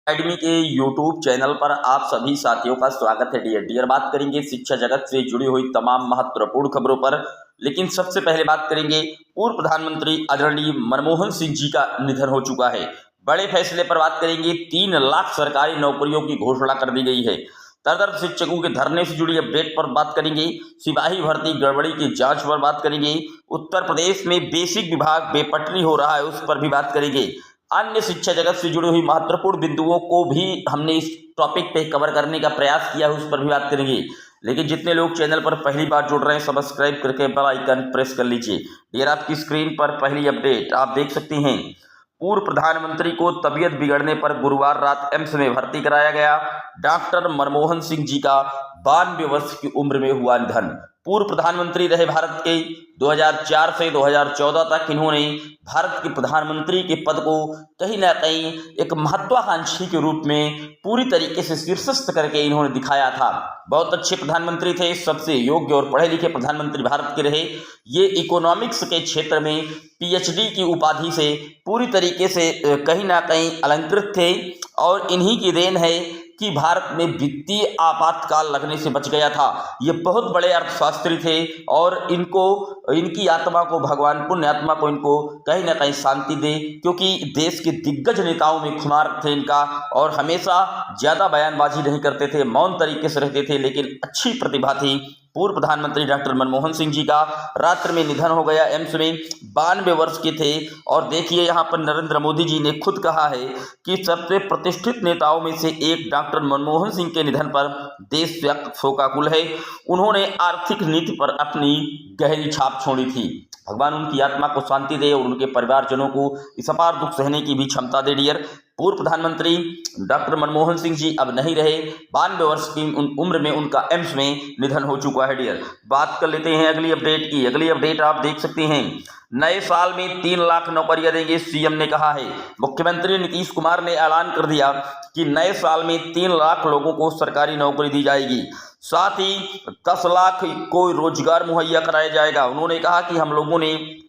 Academy के YouTube channel पर आप सभी साथियों का स्वागत है। डियर बात करेंगे शिक्षा जगत से जुड़ी हुई तमाम महत्वपूर्ण खबरों पर। लेकिन सबसे पहले बात करेंगे पूर्व प्रधानमंत्री आदरणीय मनमोहन सिंह जी का निधन हो चुका है। बड़े फैसले पर बात करेंगे। 3 लाख सरकारी नौकरियों की घोषणा कर दी गई है। तरदर्द शिक्षकों के धरने से जुड़ी अपडेट पर बात करेंगे। सिपाही भर्ती गड़बड़ी की जांच पर बात करेंगे। उत्तर प्रदेश में बेसिक विभाग बेपटरी हो रहा है, उस पर भी बात करेंगे। अन्य शिक्षा जगत से जुड़ी हुई महत्वपूर्ण बिंदुओं को भी हमने इस टॉपिक पे कवर करने का प्रयास किया है, उस पर भी बात करेंगे। लेकिन जितने लोग चैनल पर पहली बार जुड़ रहे हैं, सब्सक्राइब करके बेल आइकन प्रेस कर लीजिए। डियर आपकी स्क्रीन पर पहली अपडेट आप देख सकते हैं। पूर्व प्रधानमंत्री को तबीयत बिगड़ने पर गुरुवार रात एम्स में भर्ती कराया गया। डॉक्टर मनमोहन सिंह जी का 92 वर्ष की उम्र में हुआ निधन। पूर्व प्रधानमंत्री रहे भारत के 2004 से 2014 तक। इन्होंने भारत के प्रधानमंत्री के पद को कहीं ना कहीं एक महत्वाकांक्षी के रूप में पूरी तरीके से शीर्षस्थ करके इन्होंने दिखाया था। बहुत अच्छे प्रधानमंत्री थे, सबसे योग्य और पढ़े लिखे प्रधानमंत्री भारत के रहे। ये इकोनॉमिक्स के क्षेत्र में पीएचडी की उपाधि से पूरी तरीके से कहीं ना कहीं अलंकृत थे और इन्हीं की देन है कि भारत में वित्तीय आपातकाल लगने से बच गया था। ये बहुत बड़े अर्थशास्त्री थे और इनकी आत्मा को भगवान पुण्य आत्मा को इनको कहीं ना कहीं शांति दे, क्योंकि देश के दिग्गज नेताओं में खुमार थे इनका और हमेशा ज़्यादा बयानबाजी नहीं करते थे, मौन तरीके से रहते थे, लेकिन अच्छी प्रतिभा थी। पूर्व प्रधानमंत्री डॉक्टर मनमोहन सिंह जी का रात्र में निधन हो गया एम्स में। 92 वर्ष के थे। और देखिए यहाँ पर नरेंद्र मोदी जी ने खुद कहा है कि सबसे प्रतिष्ठित नेताओं में से एक डॉक्टर मनमोहन सिंह के निधन पर देश शोकाकुल है। उन्होंने आर्थिक नीति पर अपनी गहरी छाप छोड़ी थी। भगवान उनकी आत्मा को शांति दे और उनके परिवारजनों को इस अपार दुख सहने की भी क्षमता दे। डियर पूर्व प्रधानमंत्री डॉक्टर मनमोहन सिंह जी अब नहीं रहे। 92 वर्ष की उम्र में उनका एम्स में निधन हो चुका है। डियर बात कर लेते हैं अगली अपडेट की। अगली अपडेट आप देख सकते हैं। नए साल में 3 लाख नौकरियां देंगे, सीएम ने कहा है। मुख्यमंत्री नीतीश कुमार ने ऐलान कर दिया कि नए साल में 3 लाख लोगों को सरकारी नौकरी दी जाएगी। साथ ही 10 लाख को रोजगार मुहैया कराया जाएगा। उन्होंने कहा कि हम लोगों ने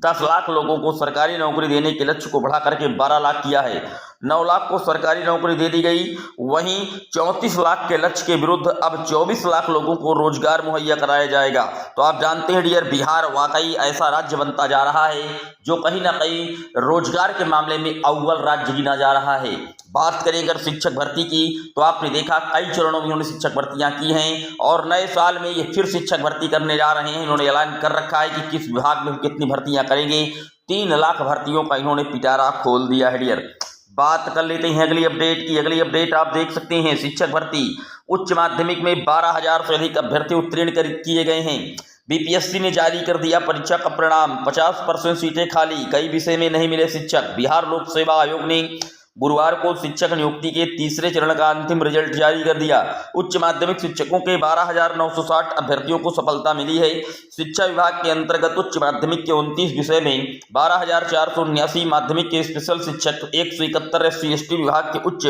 10 लाख लोगों को सरकारी नौकरी देने के लक्ष्य को बढ़ा करके 12 लाख किया है। 9 लाख को सरकारी नौकरी दे दी गई। वहीं 34 लाख के लक्ष्य के विरुद्ध अब 24 लाख लोगों को रोजगार मुहैया कराया जाएगा। तो आप जानते हैं डियर, बिहार वाकई ऐसा राज्य बनता जा रहा है जो कहीं ना कहीं रोजगार के मामले में अव्वल राज्य गिना जा रहा है। बात करें अगर शिक्षक भर्ती की, तो आपने देखा कई चरणों में इन्होंने शिक्षक भर्तियां की हैं और नए साल में ये फिर शिक्षक भर्ती करने जा रहे हैं। इन्होंने ऐलान कर रखा है कि किस विभाग में कितनी भर्तियां करेंगे। 3 लाख भर्तियों का इन्होंने पिटारा खोल दिया है। डियर बात कर लेते हैं अगली अपडेट की। अगली अपडेट आप देख सकते हैं। शिक्षक भर्ती उच्च माध्यमिक में 12,000 से अधिक अभ्यर्थी उत्तीर्ण किए गए हैं। बीपीएससी ने जारी कर दिया परीक्षा का परिणाम। 50% सीटें खाली, कई विषय में नहीं मिले शिक्षक। बिहार लोक सेवा आयोग ने गुरुवार को शिक्षक नियुक्ति के तीसरे चरण का अंतिम रिजल्ट जारी कर दिया। उच्च माध्यमिक शिक्षकों के 12,960 अभ्यर्थियों को सफलता मिली है। शिक्षा विभाग के अंतर्गत उच्च माध्यमिक के 29 विषय में 12,479 माध्यमिक के स्पेशल शिक्षक, 171 SC/ST विभाग के उच्च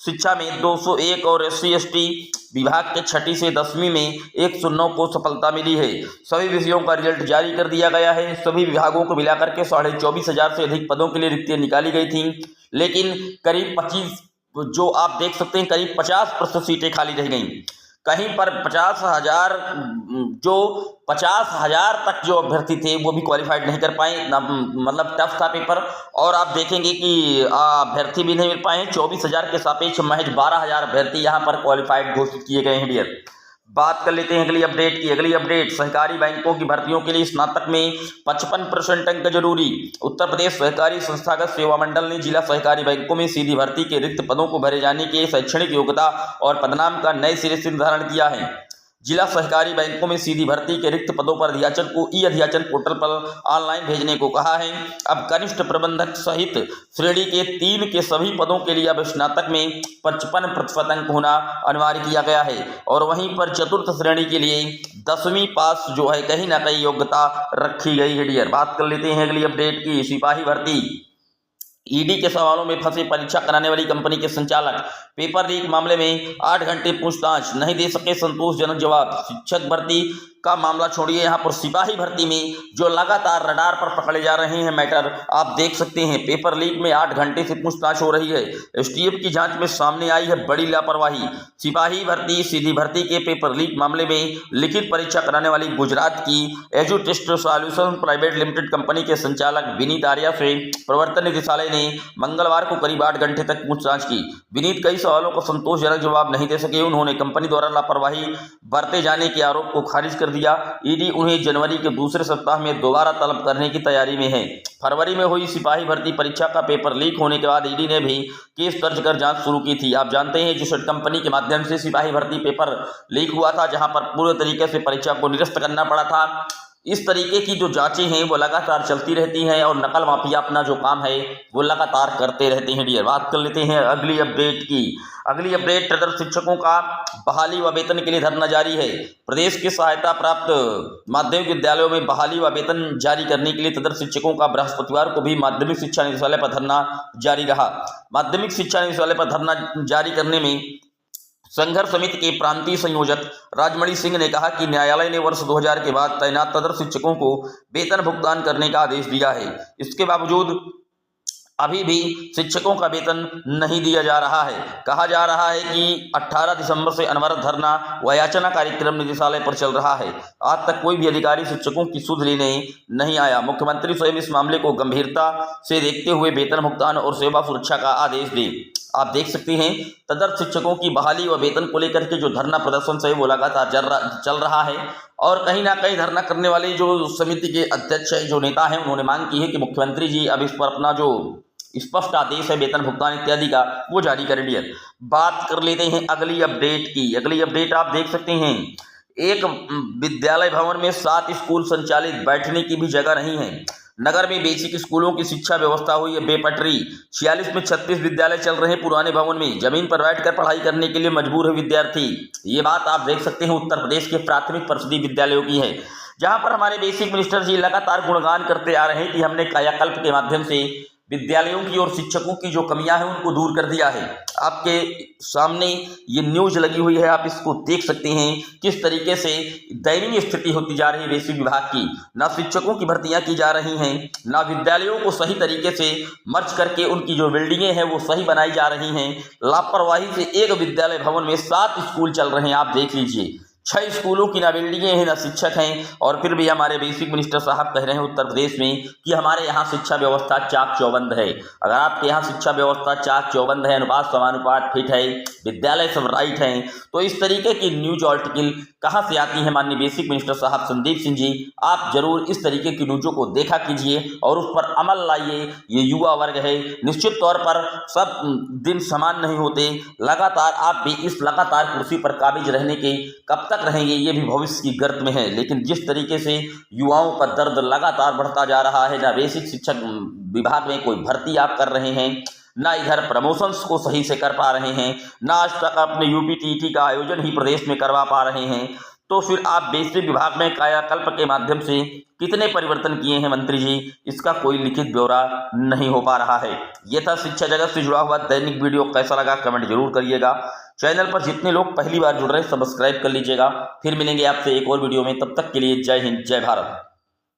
शिक्षा में 201 और SC/ST विभाग के 6ठी से 10वीं में 109 को सफलता मिली है। सभी विषयों का रिजल्ट जारी कर दिया गया है। सभी विभागों को मिलाकर के 24,500 से अधिक पदों के लिए रिक्तियां निकाली गई थी, लेकिन करीब 25 जो आप देख सकते हैं करीब 50% सीटें खाली रह गईं। कहीं पर 50,000 तक जो अभ्यर्थी थे वो भी क्वालिफाइड नहीं कर पाए, मतलब टफ था पेपर। और आप देखेंगे कि अभ्यर्थी भी नहीं मिल पाए। 24,000 के सापेक्ष महज 12,000 अभ्यर्थी यहाँ पर क्वालिफाइड घोषित किए गए हैं। डियर बात कर लेते हैं अगली अपडेट की। अगली अपडेट सहकारी बैंकों की भर्तियों के लिए स्नातक में 55% अंक जरूरी। उत्तर प्रदेश सहकारी संस्थागत सेवा मंडल ने जिला सहकारी बैंकों में सीधी भर्ती के रिक्त पदों को भरे जाने के शैक्षणिक योग्यता और पदनाम का नए सिरे से निर्धारण किया है। जिला सहकारी बैंकों में सीधी भर्ती के रिक्त पदों पर अध्याचन को ई-अध्याचन पोर्टल पर ऑनलाइन भेजने को कहा है। अब कनिष्ठ प्रबंधक सहित श्रेणी के 3 के सभी पदों के लिए अब स्नातक में 55% अंक होना अनिवार्य किया गया है। और वहीं पर चतुर्थ श्रेणी के लिए 10वीं पास जो है कहीं ना कहीं योग्यता रखी गई है। डियर बात कर लेते हैं अगली अपडेट की। सिपाही भर्ती ईडी के सवालों में फंसे परीक्षा कराने वाली कंपनी के संचालक। पेपर लीक मामले में 8 घंटे पूछताछ, नहीं दे सके संतोषजनक जवाब। शिक्षक भर्ती का मामला छोड़िए, यहाँ पर सिपाही भर्ती में जो लगातार रडार पर पकड़े जा रहे हैं मैटर आप देख सकते हैं। पेपर लीक में 8 घंटे से पूछताछ हो रही है। एसटीएफ की जांच में सामने आई है बड़ी लापरवाही। सिपाही भर्ती सीधी भर्ती के पेपर लीक मामले में लिखित परीक्षा कराने वाली गुजरात की एजुटेस्ट सॉल्यूशन प्राइवेट लिमिटेड कंपनी के संचालक विनीत आर्या से प्रवर्तन निदेशालय ने मंगलवार को करीब 8 घंटे तक पूछताछ की। विनीत कई सवालों को संतोषजनक जवाब नहीं दे सके। उन्होंने कंपनी द्वारा लापरवाही बरते जाने के आरोप को खारिज कर दिया। ईडी उन्हें जनवरी के दूसरे सप्ताह में दोबारा तलब करने की तैयारी में है। फरवरी में हुई सिपाही भर्ती परीक्षा का पेपर लीक होने के बाद ईडी ने भी केस दर्ज कर जांच शुरू की थी। आप जानते हैं एजुसेट कंपनी के माध्यम से सिपाही भर्ती पेपर लीक हुआ था, जहां पर पूरे तरीके से परीक्षा को निरस्त करना पड़ा था। इस तरीके की जो जांचें हैं वो लगातार चलती रहती हैं और नकल माफिया अपना जो काम है वो लगातार करते रहते हैं। डियर, बात कर लेते हैं अगली अपडेट की। अगली अपडेट, ट्रेडर शिक्षकों का बहाली व वेतन के लिए धरना जारी है। प्रदेश के सहायता प्राप्त माध्यमिक विद्यालयों में बहाली व वेतन जारी करने के लिए ट्रेडर शिक्षकों का बृहस्पतिवार को भी माध्यमिक शिक्षा निदेशालय पर धरना जारी रहा। माध्यमिक शिक्षा निदेशालय पर धरना जारी करने में संघर्ष समिति के प्रांतीय संयोजक राजमणि सिंह ने कहा कि न्यायालय ने वर्ष 2000 के बाद तैनात ट्रेडर शिक्षकों को वेतन भुगतान करने का आदेश दिया है। इसके बावजूद अभी भी शिक्षकों का वेतन नहीं दिया जा रहा है। कहा जा रहा है कि 18 दिसंबर से अनवरत धरना व याचना कार्यक्रम निदेशालय पर चल रहा है। आज तक कोई भी अधिकारी शिक्षकों की सुध लेने नहीं आया। मुख्यमंत्री स्वयं इस मामले को गंभीरता से देखते हुए वेतन भुगतान और सेवा सुरक्षा का आदेश दे। आप देख सकते हैं तदर्थ शिक्षकों की बहाली व वेतन को लेकर के जो धरना प्रदर्शन है वो लगातार चल रहा है और कहीं ना कहीं धरना करने वाले जो समिति के अध्यक्ष है, जो नेता हैं, उन्होंने मांग की है कि मुख्यमंत्री जी अब इस पर अपना जो स्पष्ट आदेश है वेतन भुगतान इत्यादि का वो जारी करें। डियर, बात कर लेते हैं अगली अपडेट की। अगली अपडेट आप देख सकते हैं, एक विद्यालय भवन में 7 स्कूल संचालित, बैठने की भी जगह नहीं है। नगर में बेसिक स्कूलों की शिक्षा व्यवस्था हुई है बेपटरी। 46 में 36 विद्यालय चल रहे पुराने भवन में, जमीन पर बैठकर पढ़ाई करने के लिए मजबूर है विद्यार्थी। ये बात आप देख सकते हैं उत्तर प्रदेश के प्राथमिक परिषदीय विद्यालयों की है, जहां पर हमारे बेसिक मिनिस्टर जी लगातार गुणगान करते आ रहे हैं कि हमने कायाकल्प के माध्यम से विद्यालयों की और शिक्षकों की जो कमियां हैं उनको दूर कर दिया है। आपके सामने ये न्यूज लगी हुई है, आप इसको देख सकते हैं किस तरीके से दयनीय स्थिति होती जा रही है बेसिक विभाग की। ना शिक्षकों की भर्तियां की जा रही हैं, ना विद्यालयों को सही तरीके से मर्ज करके उनकी जो बिल्डिंगें हैं वो सही बनाई जा रही हैं। लापरवाही से एक विद्यालय भवन में 7 स्कूल चल रहे हैं। आप देख लीजिए, 6 स्कूलों की ना बिल्डिंगें हैं ना शिक्षक हैं, और फिर भी हमारे बेसिक मिनिस्टर साहब कह रहे हैं उत्तर प्रदेश में कि हमारे यहाँ शिक्षा व्यवस्था चाक चौबंद है। अगर आपके यहाँ शिक्षा व्यवस्था चाक चौबंद है, अनुपात समानुपात फिट है, विद्यालय सब राइट हैं, तो इस तरीके की न्यूज आर्टिकल कहाँ से आती है? माननीय बेसिक मिनिस्टर साहब संदीप सिंह जी, आप जरूर इस तरीके की न्यूजों को देखा कीजिए और उस पर अमल लाइए। ये युवा वर्ग है, निश्चित तौर पर सब दिन समान नहीं होते। लगातार आप भी इस लगातार कुर्सी पर काबिज रहने के कब तक रहेंगे ये भी भविष्य की गर्त में है। लेकिन जिस तरीके से युवाओं का दर्द लगातार बढ़ता जा रहा है, ना बेसिक शिक्षक विभाग में कोई भर्ती आप कर रहे हैं, ना इधर प्रमोशंस को सही से कर पा रहे हैं, ना आज तक अपने यूपीटीटी का आयोजन ही प्रदेश में करवा पा रहे हैं, तो फिर आप बेसिक विभाग में कायाकल्प के माध्यम से कितने परिवर्तन किए हैं मंत्री जी, इसका कोई लिखित ब्यौरा नहीं हो पा रहा है। यह था शिक्षा जगत से जुड़ा हुआ दैनिक वीडियो। कैसा लगा कमेंट जरूर करिएगा। चैनल पर जितने लोग पहली बार जुड़ रहे हैं सब्सक्राइब कर लीजिएगा। फिर मिलेंगे आपसे एक और वीडियो में, तब तक के लिए जय हिंद जय भारत।